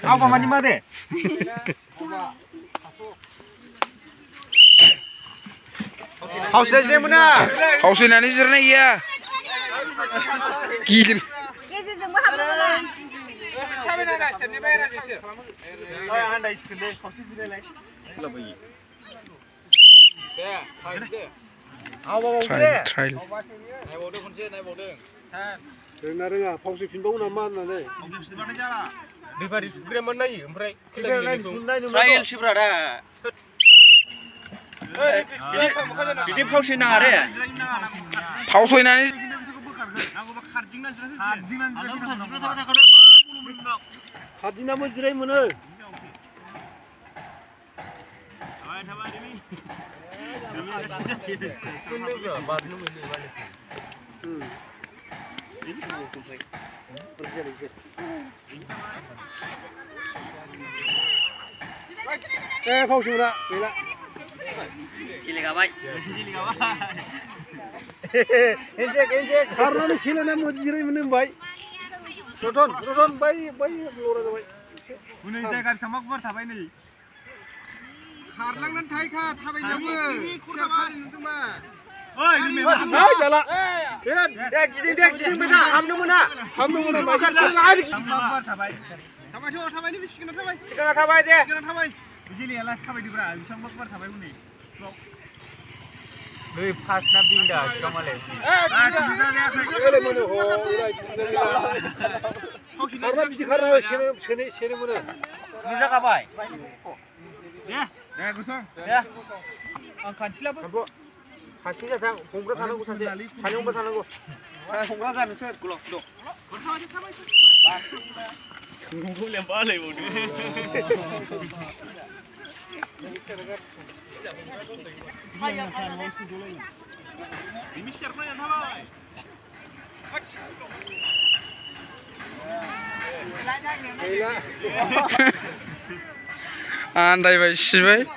Apa mani made? Hausnya mana? Hausnya ni jernih ya. Gila. गेजेरजोंबो हाबनो मोना Anda iskin deh, hausnya gini lagi. Trial. रोङा फावसो फिनबावो नामा होननानै Dibari sugreman nayi, ompray. Trial sih berada. Jadi pausin nang ada. Hausnya ni. 가디나무 지레이면은 파우시구나 왜라 Sila kabay. Enjek. 가르나는 실내나 뭐 지레이면은 바이 로돈 바이 로라다 바이 Ini saya kan sama kuat apa ini? 가르랑난 타이카 타바이냐고 시작하는 놈아 Oh, ini memang. 아 잘라 Ya, gini mana? Hamnu mana? 한명은 마셔 Sama kuat apa ini? 타바이 미시기나 타바이 Sekarang apa aja? 타바이 Bijili alas apa di bra? Bisa kuat apa ini? Lui pas nabi dah, kamale. 그래 뭐는 오 이라 가르나 미시 가르나 쉐네 뭐는 Bisa kabay. Ya, gusong. Ya. Angkat sila bu. Kampo. Hasilnya tang, 공부를 하는 거 사실. 자녀부 하는 거. Saya kongkak kan saya gulok gulok. Kongkak lempar lagi bodoh. Ini siapa yang tahu? Andai baik sih baik.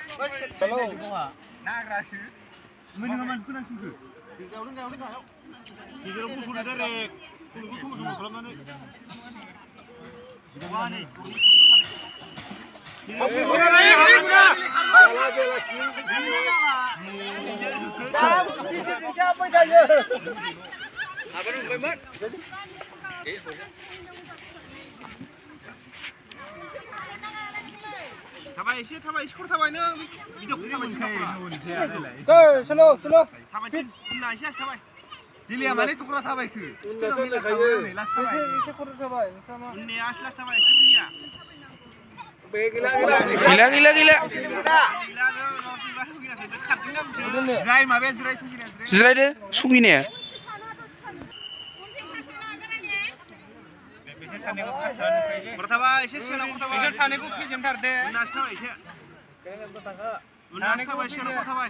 Nagrasi. Mendingan kunang singku. Udah. Bisa lu pun direct. Tunggu kalau mana. Wani. Tabai skor tabai nang video tabai 슬로 tabai kunna isya tabai Dili amane tukra tabai ku last tabai unne aslas tabai sibunya Gila. Zrai mabe zrai sungina Zrai deh, sungi ni ya. Pertama isi sila pertama. Isi sana ku kijem tar de. Unas tabai isi. Unas tabai sila pertama.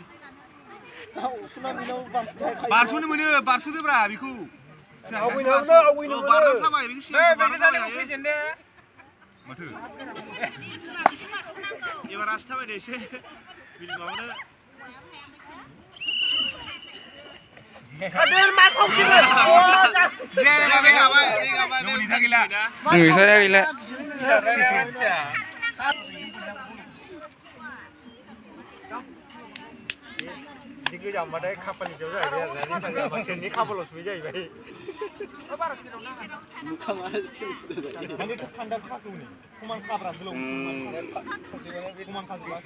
Barsu ni mana? Barsu tu berapa biku? Barsu tabai biku sila. Isi sana ku kijem de. Matu. Ibarat rasta tabai de isi. Biku mana? Aduh, matok gila. Saya gila. Jika jam ada kapal jauh saja, jadi mesin ini kapal usui saja. Ini tu kandang kaku ni, kuman kabra belum. Kuman kabra.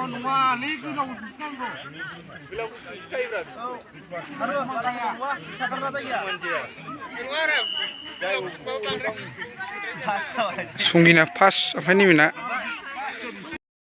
Rumah ni kita usahkan tu. Bila usahkan berada. Aduh, malaya. Siapa rasa ya? Sungi na pas apa ni mina?